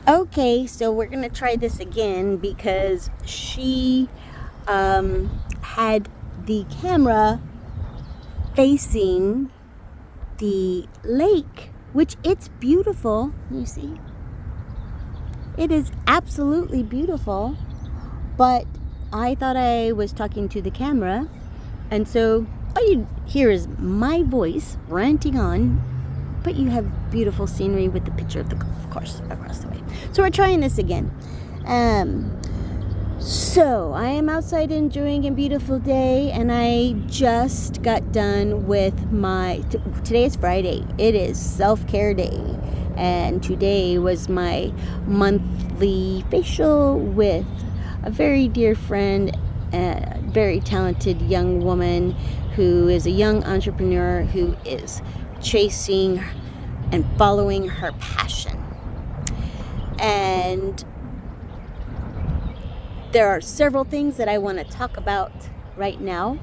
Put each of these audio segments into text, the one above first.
Okay, so we're gonna try this again because she had the camera facing the lake, which it's beautiful. You see, it is absolutely beautiful, but I thought I was talking to the camera, and so all you hear is my voice ranting on, but you have beautiful scenery with the picture of the golf course across the way. So we're trying this again. So I am outside enjoying a beautiful day, and I just got done with today is Friday. It is self-care day, and today was my monthly facial with a very dear friend, a very talented young woman who is a young entrepreneur who is chasing and following her passion. And there are several things that I want to talk about right now,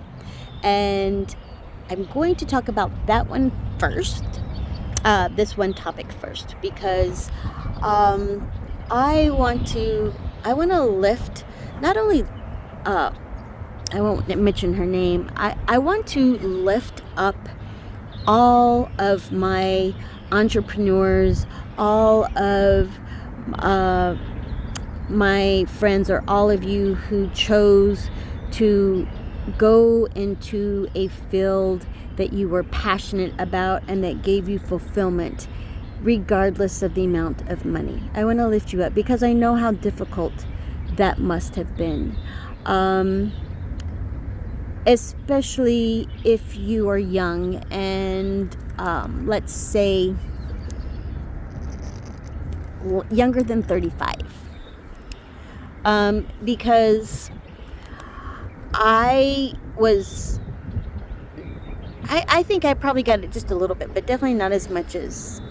and I'm going to talk about that one first, this one topic first, because I want to lift not only I won't mention her name. I want to lift up all of my entrepreneurs, all of my friends, or all of you who chose to go into a field that you were passionate about and that gave you fulfillment, regardless of the amount of money. I want to lift you up because I know how difficult that must have been. Especially if you are young and let's say younger than 35. Because I think I probably got it just a little bit, but definitely not as much as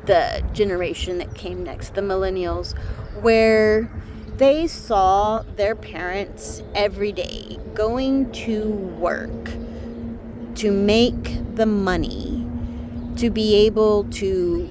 the generation that came next, the millennials, where they saw their parents every day going to work to make the money to be able to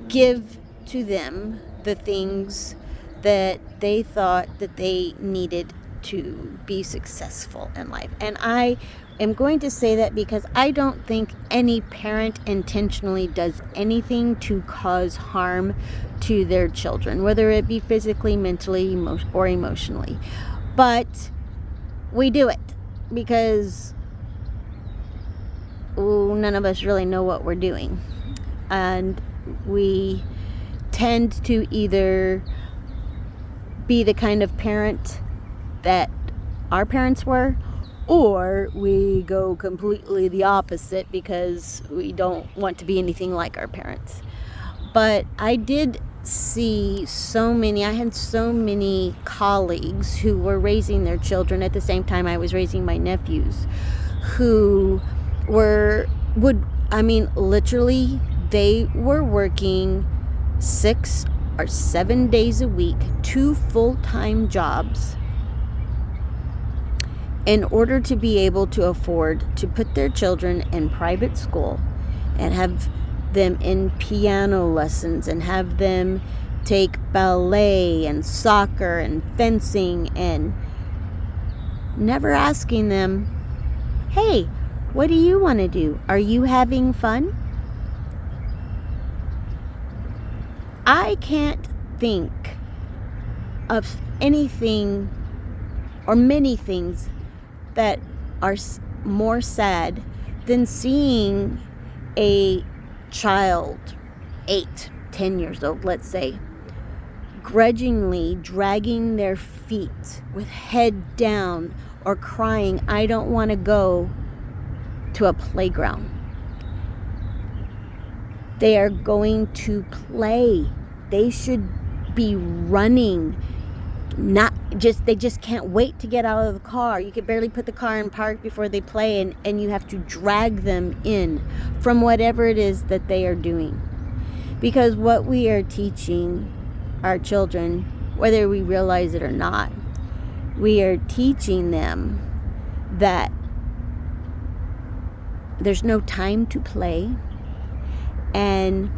give to them the things that they thought that they needed to be successful in life. And I am going to say that because I don't think any parent intentionally does anything to cause harm to their children, whether it be physically, mentally, or emotionally. But we do it because none of us really know what we're doing. And we tend to either be the kind of parent that our parents were, or we go completely the opposite because we don't want to be anything like our parents. But I had so many colleagues who were raising their children at the same time I was raising my nephews, who literally, they were working 6 or 7 days a week, 2 full-time jobs, in order to be able to afford to put their children in private school and have them in piano lessons and have them take ballet and soccer and fencing, and never asking them, hey, what do you want to do? Are you having fun? I can't think of anything or many things that are more sad than seeing a child, 8, 10 years old, let's say, grudgingly dragging their feet with head down or crying, I don't want to go to a playground. They are going to play. They should be running. They just can't wait to get out of the car. You can barely put the car in park before they play, and you have to drag them in from whatever it is that they are doing. Because what we are teaching our children, whether we realize it or not, we are teaching them that there's no time to play, and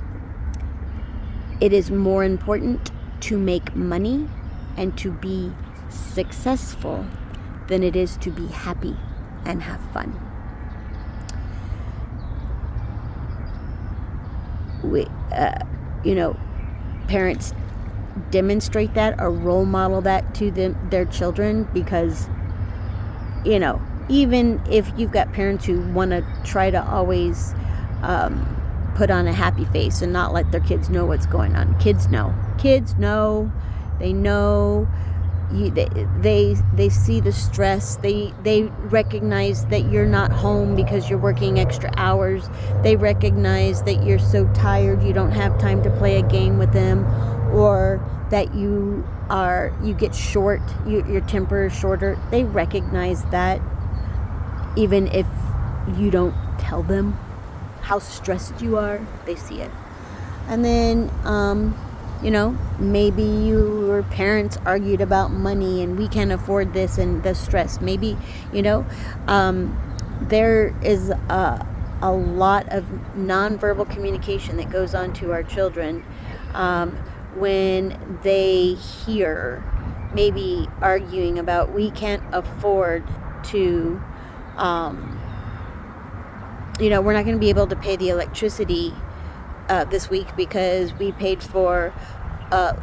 it is more important to make money and to be successful than it is to be happy and have fun. Parents demonstrate that or role model that to their children, because even if you've got parents who want to try to always put on a happy face and not let their kids know what's going on, kids know they know they see the stress, they recognize that you're not home because you're working extra hours, they recognize that you're so tired you don't have time to play a game with them, or that you get short, your temper is shorter. They recognize that even if you don't tell them how stressed you are, they see it. And then maybe your parents argued about money and we can't afford this and the stress. Maybe there is a lot of nonverbal communication that goes on to our children when they hear maybe arguing about we can't afford to we're not going to be able to pay the electricity this week because we paid for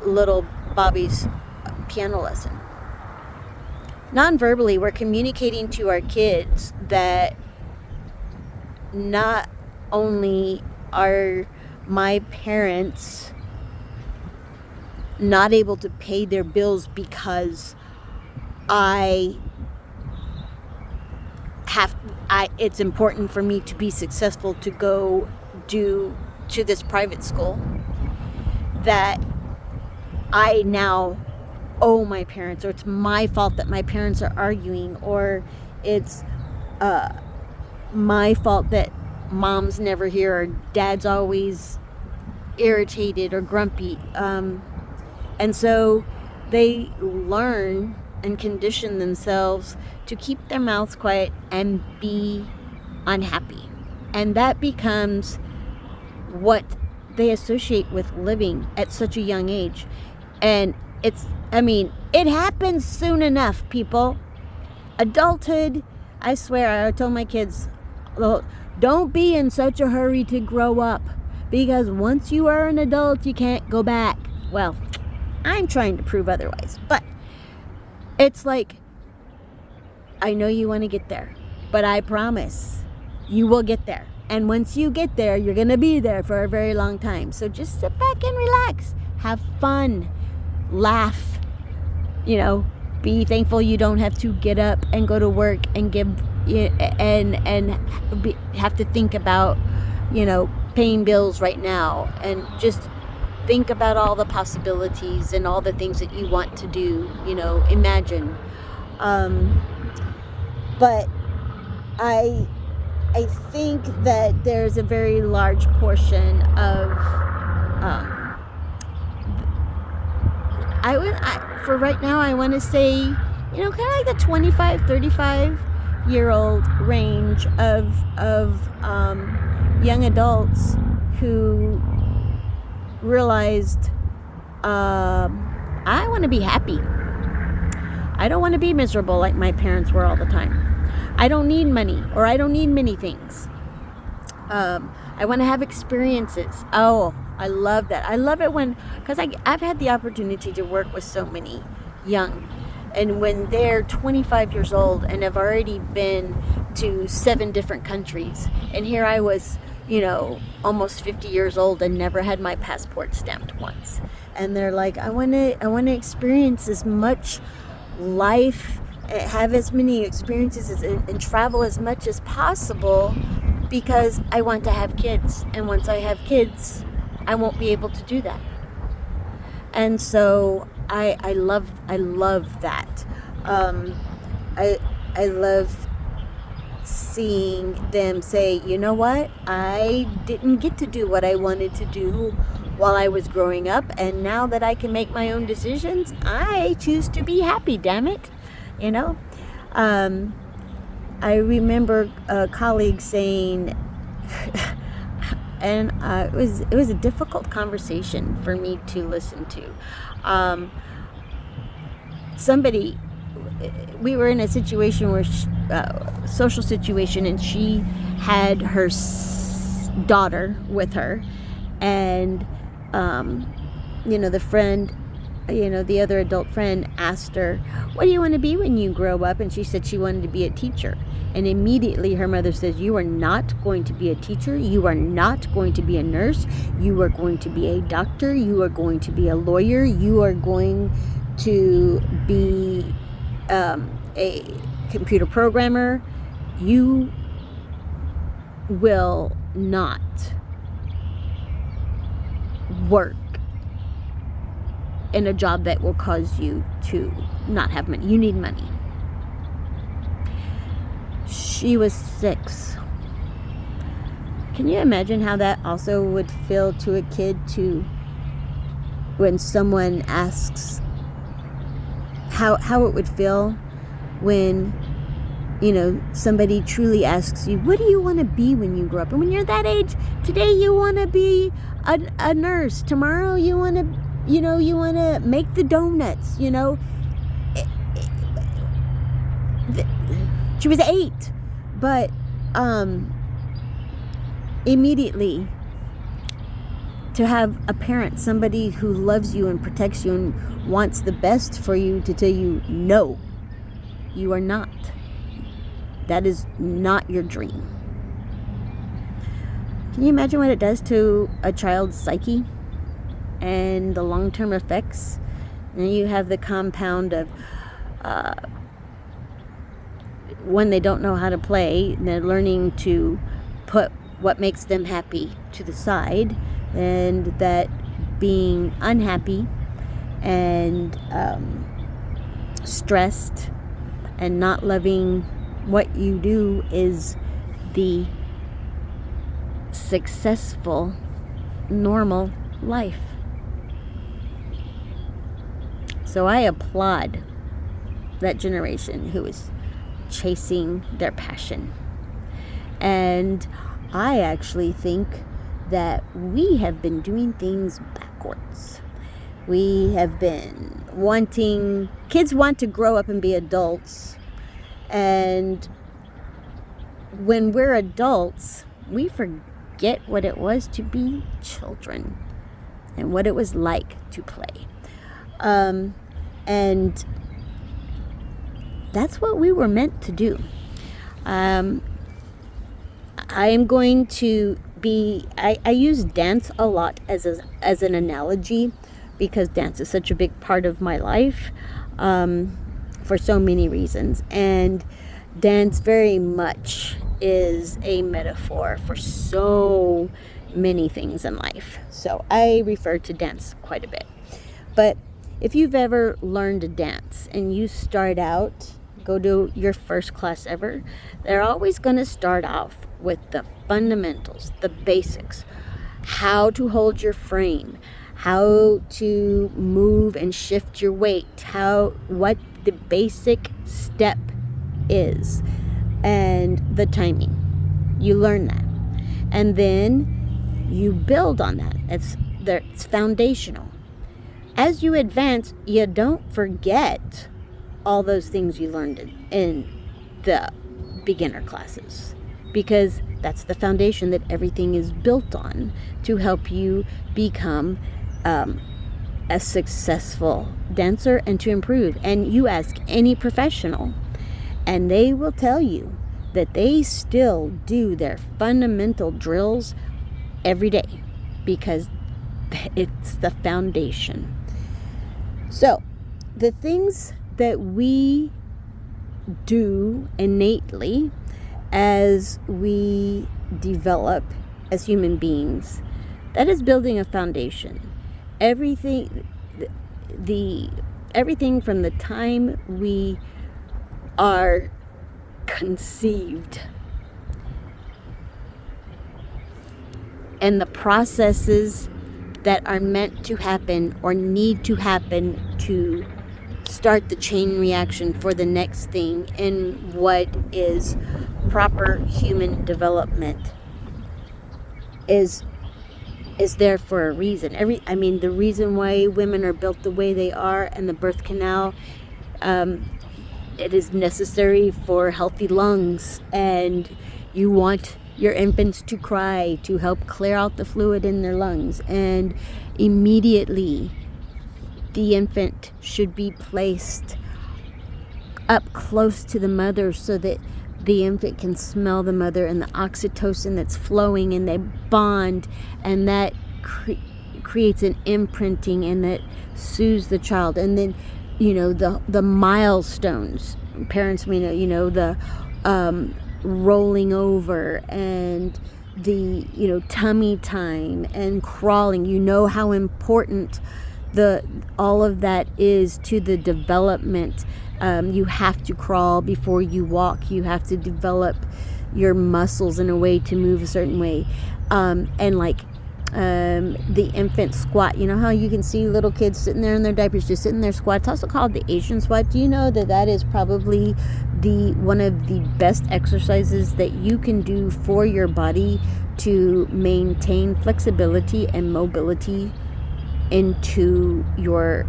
little Bobby's piano lesson. Non-verbally, we're communicating to our kids that not only are my parents not able to pay their bills because it's important for me to be successful to go to this private school, that I now owe my parents, or it's my fault that my parents are arguing, or it's my fault that mom's never here or dad's always irritated or grumpy. And so they learn and condition themselves to keep their mouths quiet and be unhappy. And that becomes what they associate with living at such a young age. And it happens soon enough, people. Adulthood, I swear, I told my kids, don't be in such a hurry to grow up, because once you are an adult, you can't go back. Well, I'm trying to prove otherwise, but it's like, I know you want to get there, but I promise you will get there. And once you get there, you're going to be there for a very long time. So just sit back and relax, have fun, laugh, be thankful you don't have to get up and go to work and have to think about, paying bills right now, and just think about all the possibilities and all the things that you want to do, imagine. But I think that there's a very large portion of, for right now, I want to say, kind of like the 25, 35-year-old range of young adults who realized, I want to be happy. I don't want to be miserable like my parents were all the time. I don't need money, or I don't need many things. I want to have experiences. Oh, I love that. I love it because I've had the opportunity to work with so many young, and when they're 25 years old and have already been to 7 different countries, and here I was, almost 50 years old and never had my passport stamped once, and they're like, I want to experience as much life, have as many experiences and travel as much as possible, because I want to have kids, and once I have kids, I won't be able to do that. And so I love that. I love seeing them say, you know what, I didn't get to do what I wanted to do while I was growing up, and now that I can make my own decisions, I choose to be happy, damn it. I remember a colleague saying, and it was a difficult conversation for me to listen to. We were in a situation where social situation, and she had her daughter with her, and the friend, the other adult friend asked her, what do you want to be when you grow up? And she said she wanted to be a teacher. And immediately her mother says, you are not going to be a teacher. You are not going to be a nurse. You are going to be a doctor. You are going to be a lawyer. You are going to be a computer programmer. You will not work in a job that will cause you to not have money. You need money. She was 6. Can you imagine how that also would feel to a kid, when someone asks how it would feel when somebody truly asks you, what do you want to be when you grow up? And when you're that age, today you want to be a nurse. Tomorrow you want to make the donuts. She was 8, but immediately to have a parent, somebody who loves you and protects you and wants the best for you, to tell you, no, you are not. That is not your dream. Can you imagine what it does to a child's psyche and the long-term effects? And you have the compound of when they don't know how to play, and they're learning to put what makes them happy to the side, and that being unhappy and stressed and not loving what you do is the successful, normal life. So I applaud that generation who is chasing their passion. And I actually think that we have been doing things backwards. We have been kids want to grow up and be adults. And when we're adults, we forget what it was to be children and what it was like to play. And that's what we were meant to do. I am going to I use dance a lot as an analogy, because dance is such a big part of my life for so many reasons. And dance very much is a metaphor for so many things in life. So I refer to dance quite a bit. But if you've ever learned to dance and you start out, go to your first class ever, they're always going to start off with the fundamentals, the basics, how to hold your frame, how to move and shift your weight, what the basic step is, and the timing. You learn that. And then you build on that. It's foundational. As you advance, you don't forget all those things you learned in the beginner classes, because that's the foundation that everything is built on to help you become a successful dancer and to improve. And you ask any professional, and they will tell you that they still do their fundamental drills every day, because it's the foundation. So the things that we do innately as we develop as human beings, that is building a foundation. Everything from the time we are conceived, and the processes that are meant to happen or need to happen to start the chain reaction for the next thing in what is proper human development, is is there for a reason. The reason why women are built the way they are and the birth canal, it is necessary for healthy lungs, and you want your infants to cry to help clear out the fluid in their lungs, and immediately the infant should be placed up close to the mother so that the infant can smell the mother and the oxytocin that's flowing, and they bond, and that creates an imprinting, and that soothes the child. And then, the milestones parents may know, the rolling over, and the tummy time and crawling. How important all of that is to the development. You have to crawl before you walk. You have to develop your muscles in a way to move a certain way. The infant squat. How you can see little kids sitting there in their diapers, just sitting there squat. It's also called the Asian squat. Do you know that is probably one of the best exercises that you can do for your body to maintain flexibility and mobility into your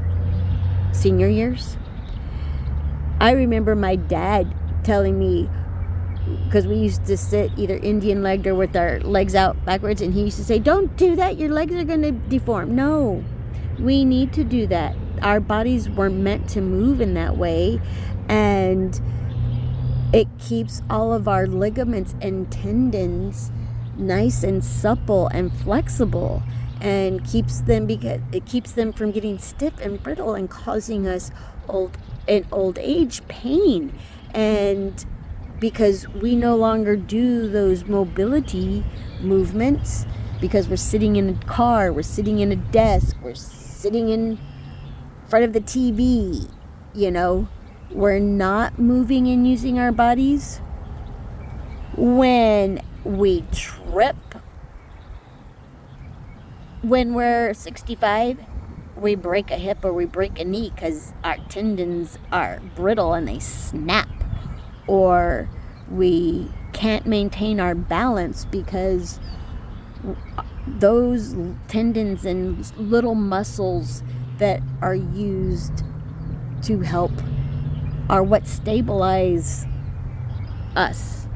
senior years? I remember my dad telling me, because we used to sit either Indian legged or with our legs out backwards, and he used to say, "Don't do that, your legs are going to deform." No, we need to do that. Our bodies were meant to move in that way, and it keeps all of our ligaments and tendons nice and supple and flexible, and keeps them from getting stiff and brittle and causing us old age pain. And because we no longer do those mobility movements, because we're sitting in a car, we're sitting in a desk, we're sitting in front of the TV, we're not moving and using our bodies. When we trip, when we're 65, we break a hip or we break a knee because our tendons are brittle and they snap. Or we can't maintain our balance because those tendons and little muscles that are used to help are what stabilize us.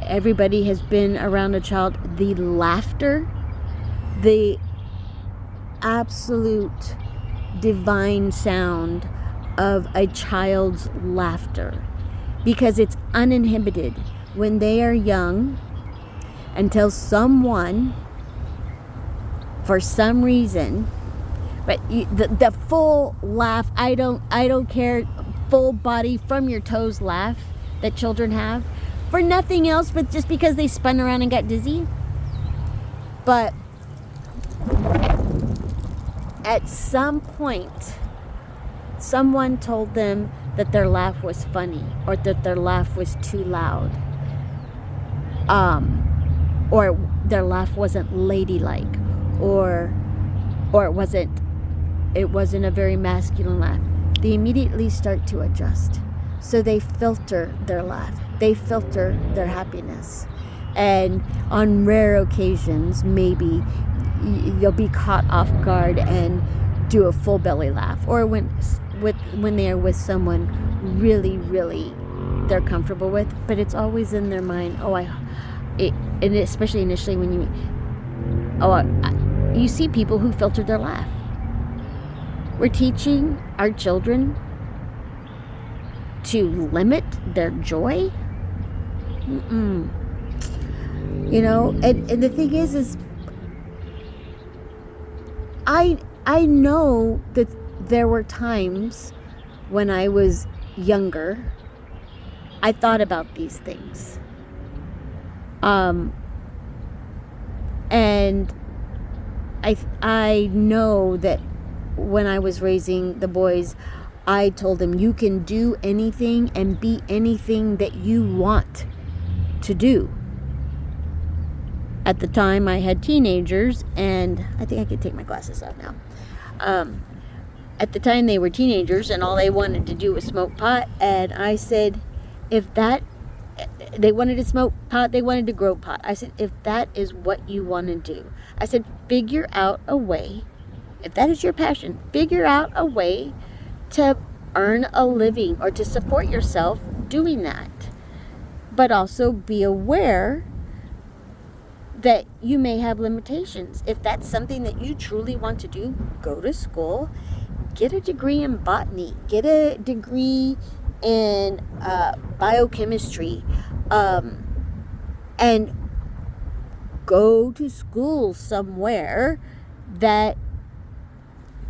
Everybody has been around a child. The laughter, the absolute divine sound of a child's laughter, because it's uninhibited when they are young, until someone, for some reason, but the full laugh, I don't care, full body from your toes laugh that children have, for nothing else but just because they spun around and got dizzy. But at some point, someone told them that their laugh was funny, or that their laugh was too loud, or their laugh wasn't ladylike, or it wasn't a very masculine laugh. They immediately start to adjust. So they filter their laugh. They filter their happiness. And on rare occasions, maybe you'll be caught off guard and do a full belly laugh. Or when they are with someone really, really they're comfortable with, but it's always in their mind. And especially initially when you see people who filter their laugh. We're teaching our children to limit their joy. And the thing is I know that there were times when I was younger, I thought about these things. And I know that when I was raising the boys, I told them, you can do anything and be anything that you want to do. At the time, I had teenagers, and I think I could take my glasses off now. At the time, they were teenagers, and all they wanted to do was smoke pot. And I said, if that They wanted to smoke pot. They wanted to grow pot. I said, if that is what you want to do, I said, figure out a way. If that is your passion, figure out a way to earn a living or to support yourself doing that. But also be aware that you may have limitations. If that's something that you truly want to do, go to school, get a degree in botany, get a degree in biochemistry, and go to school somewhere that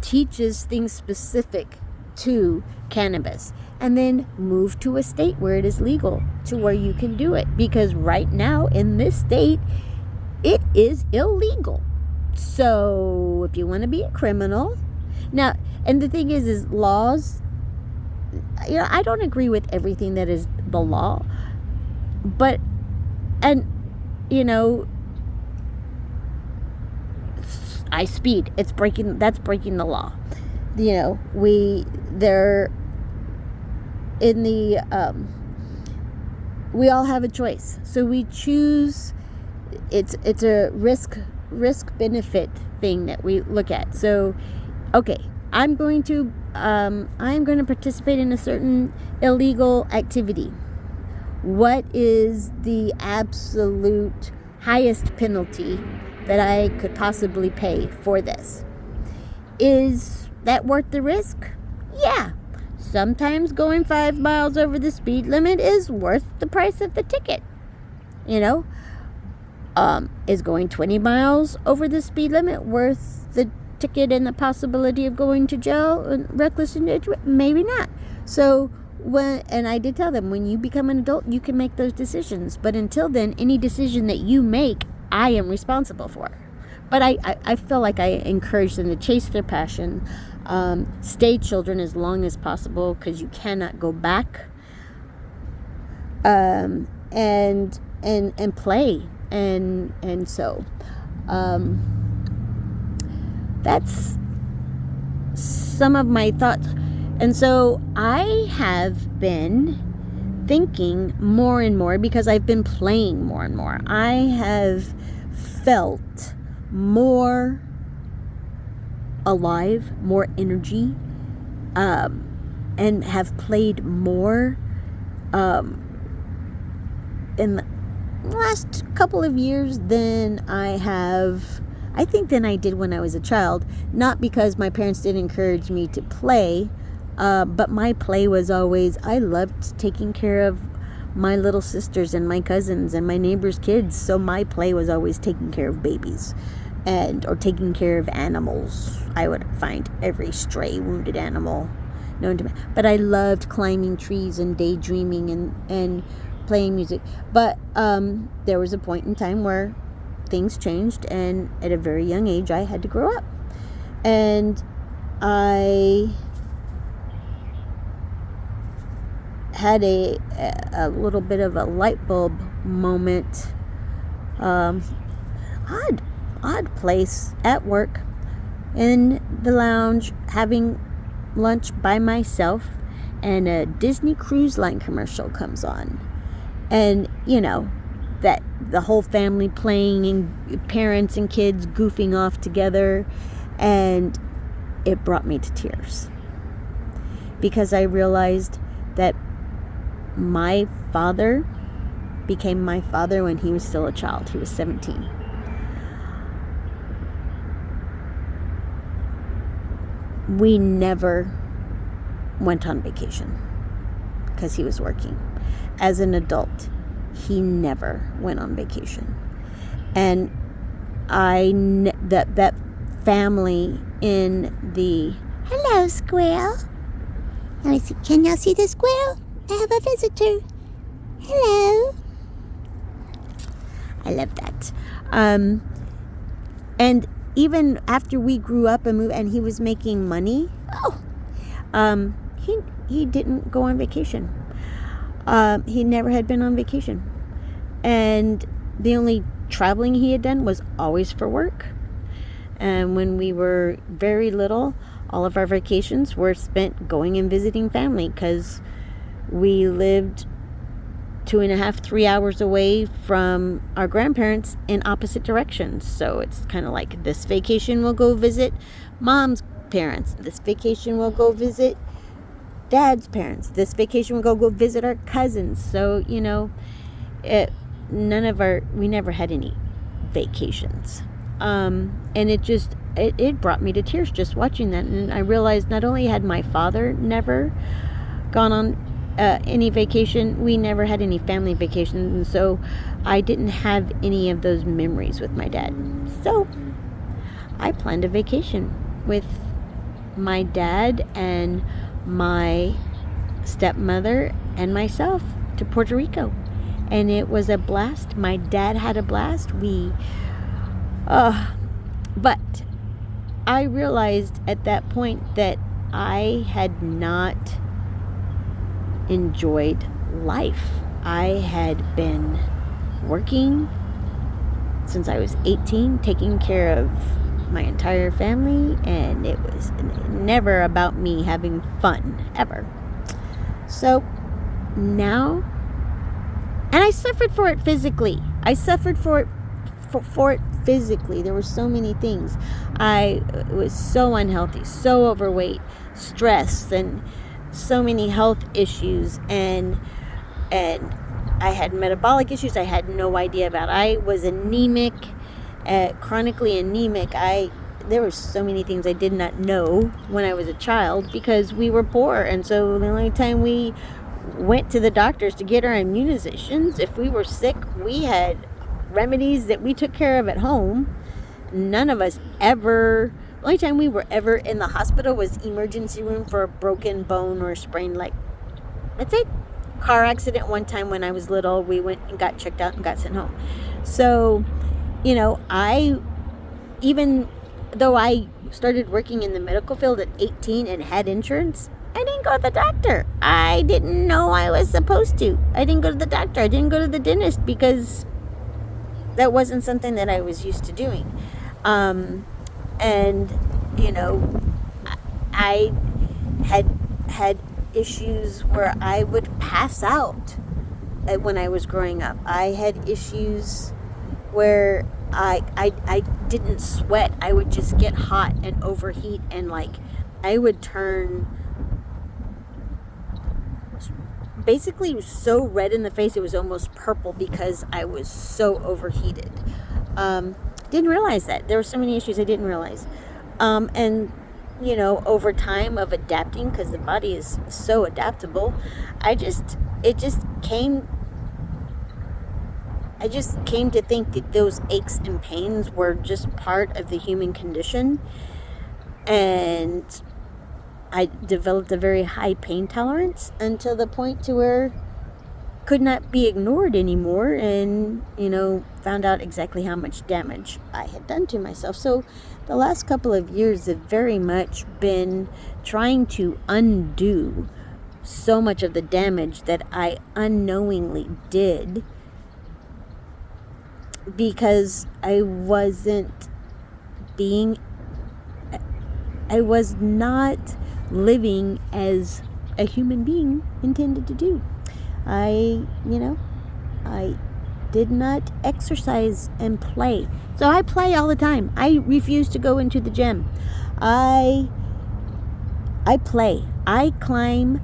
teaches things specific to cannabis, and then move to a state where it is legal, to where you can do it, because right now in this state it is illegal. So if you want to be a criminal now, and the thing is laws, I don't agree with everything that is the law, but and I speed, that's breaking the law. They're in the we all have a choice, so we choose. It's a risk benefit thing that we look at. So okay, I'm going to participate in a certain illegal activity. What is the absolute highest penalty that I could possibly pay for this? Is that worth the risk? Yeah. Sometimes going 5 miles over the speed limit is worth the price of the ticket. Is going 20 miles over the speed limit worth the ticket and the possibility of going to jail and reckless endangerment? Maybe not. So and I did tell them, when you become an adult, you can make those decisions. But until then, any decision that you make, I am responsible for. But I feel like I encourage them to chase their passion, stay children as long as possible, because you cannot go back, and play, and so that's some of my thoughts. And so I have been thinking more and more, because I've been playing more and more. I have felt more alive, more energy, and have played more in the last couple of years than I did when I was a child. Not because my parents didn't encourage me to play, but my play was always, I loved taking care of my little sisters and my cousins and my neighbors' kids. So my play was always taking care of babies or taking care of animals. I would find every stray wounded animal known to me. But I loved climbing trees and daydreaming and playing music. But there was a point in time where things changed, and at a very young age I had to grow up. And I had a little bit of a light bulb moment. Odd place at work, in the lounge, having lunch by myself, and a Disney Cruise Line commercial comes on, and that the whole family playing, and parents and kids goofing off together, and it brought me to tears, because I realized that my father became my father when he was still a child. He was 17. We never went on vacation because he was working. As an adult, he never went on vacation. And that family in the... Hello, squirrel. Let me see. Can y'all see the squirrel? I have a visitor. Hello. I love that. And even after we grew up and moved, and he was making money, he didn't go on vacation. He never had been on vacation. And the only traveling he had done was always for work. And when we were very little, all of our vacations were spent going and visiting family, because we lived 2.5, 3 hours away from our grandparents in opposite directions. So it's kind of like, this vacation we'll go visit mom's parents. This vacation we'll go visit dad's parents. This vacation we'll go visit our cousins. So, you know, we never had any vacations. And it brought me to tears just watching that. And I realized not only had my father never gone on any vacation, we never had any family vacations, and so I didn't have any of those memories with my dad. So I planned a vacation with my dad and my stepmother and myself to Puerto Rico, and it was a blast. My dad had a blast. But I realized at that point that I had not enjoyed life. I had been working since I was 18, taking care of my entire family, and it was never about me having fun, ever. So now, and I suffered for it physically. I suffered for it physically. There were so many things. I was so unhealthy, so overweight, stressed, and so many health issues, and I had metabolic issues I had no idea about. I was anemic, chronically anemic. There were so many things I did not know when I was a child because we were poor, and so the only time we went to the doctors to get our immunizations, if we were sick, we had remedies that we took care of at home. None of us ever. The only time we were ever in the hospital was emergency room for a broken bone or a sprained leg. That's it. Car accident one time when I was little. We went and got checked out and got sent home. So, you know, even though I started working in the medical field at 18 and had insurance, I didn't go to the doctor. I didn't know I was supposed to. I didn't go to the doctor. I didn't go to the dentist because that wasn't something that I was used to doing. And, you know, I had issues where I would pass out when I was growing up. I had issues where I didn't sweat. I would just get hot and overheat, and like I would turn basically so red in the face it was almost purple because I was so overheated. Didn't realize that. There were so many issues I didn't realize. And, you know, over time of adapting, because the body is so adaptable, I just came to think that those aches and pains were just part of the human condition. And I developed a very high pain tolerance until the point to where could not be ignored anymore, and, you know, found out exactly how much damage I had done to myself. So the last couple of years have very much been trying to undo so much of the damage that I unknowingly did because I was not living as a human being intended to do. I did not exercise and play. So I play all the time. I refuse to go into the gym. I play. I climb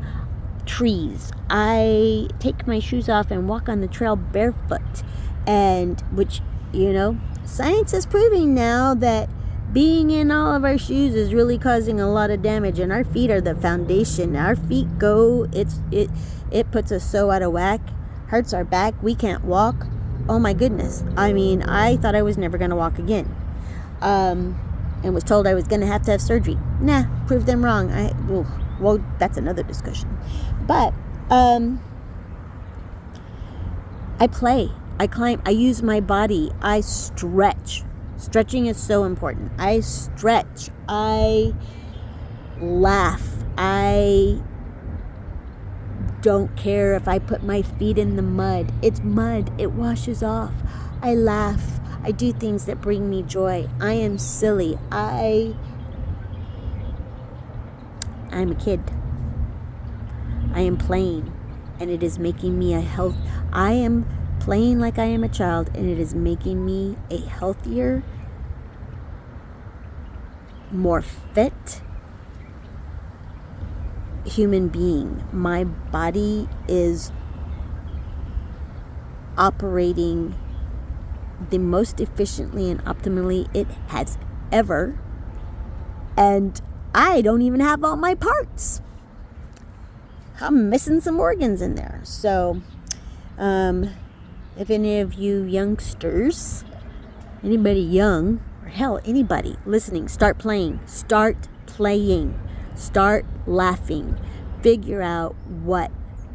trees. I take my shoes off and walk on the trail barefoot. And which, you know, science is proving now that being in all of our shoes is really causing a lot of damage, and our feet are the foundation. Our feet go, it puts us so out of whack, hurts our back, we can't walk. Oh my goodness. I mean, I thought I was never going to walk again. And was told I was going to have surgery. Nah, proved them wrong. Well, that's another discussion. But I play, I climb, I use my body, I stretch. Stretching is so important. I stretch. I laugh. I don't care if I put my feet in the mud. It's mud. It washes off. I laugh. I do things that bring me joy. I am silly. I'm a kid. I am playing. and it is making me I am playing like I am a child, and it is making me a healthier, more fit human being. My body is operating the most efficiently and optimally it has ever, and I don't even have all my parts. I'm missing some organs in there. So if any of you youngsters, anybody young, or hell, anybody listening, start playing, start laughing, figure out what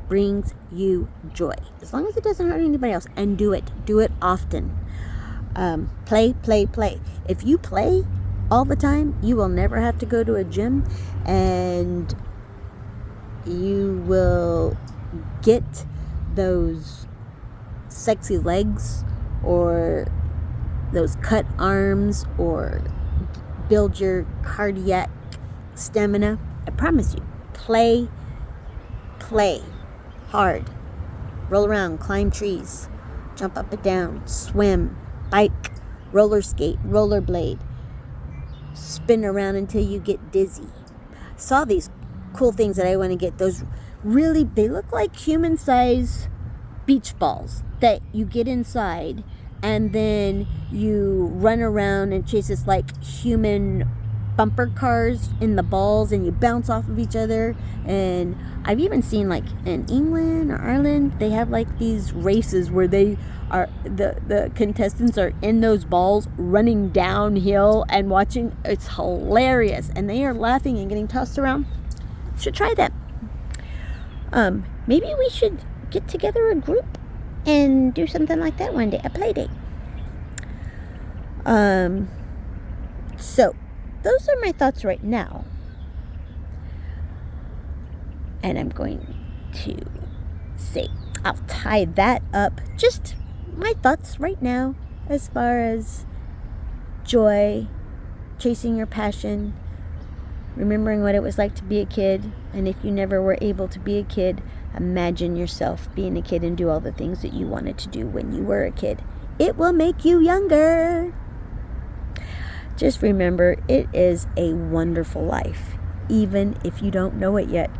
brings you joy, as long as it doesn't hurt anybody else, and do it often. Play. If you play all the time, you will never have to go to a gym, and you will get those sexy legs or those cut arms or build your cardiac stamina. I promise you. Play hard. Roll around, climb trees, jump up and down, swim, bike, roller skate, rollerblade, spin around until you get dizzy. Saw these cool things that I want to get. Those they look like human-sized beach balls that you get inside, and then you run around and chase this like human bumper cars in the balls, and you bounce off of each other. And I've even seen, like, in England or Ireland, they have like these races where they are the contestants are in those balls running downhill and watching. It's hilarious, and they are laughing and getting tossed around. Should try that. Maybe we should get together a group and do something like that one day, a play date. So those are my thoughts right now. And I'm going to say, I'll tie that up. Just my thoughts right now as far as joy, chasing your passion, remembering what it was like to be a kid. And if you never were able to be a kid, imagine yourself being a kid and do all the things that you wanted to do when you were a kid. It will make you younger. Just remember, it is a wonderful life, even if you don't know it yet.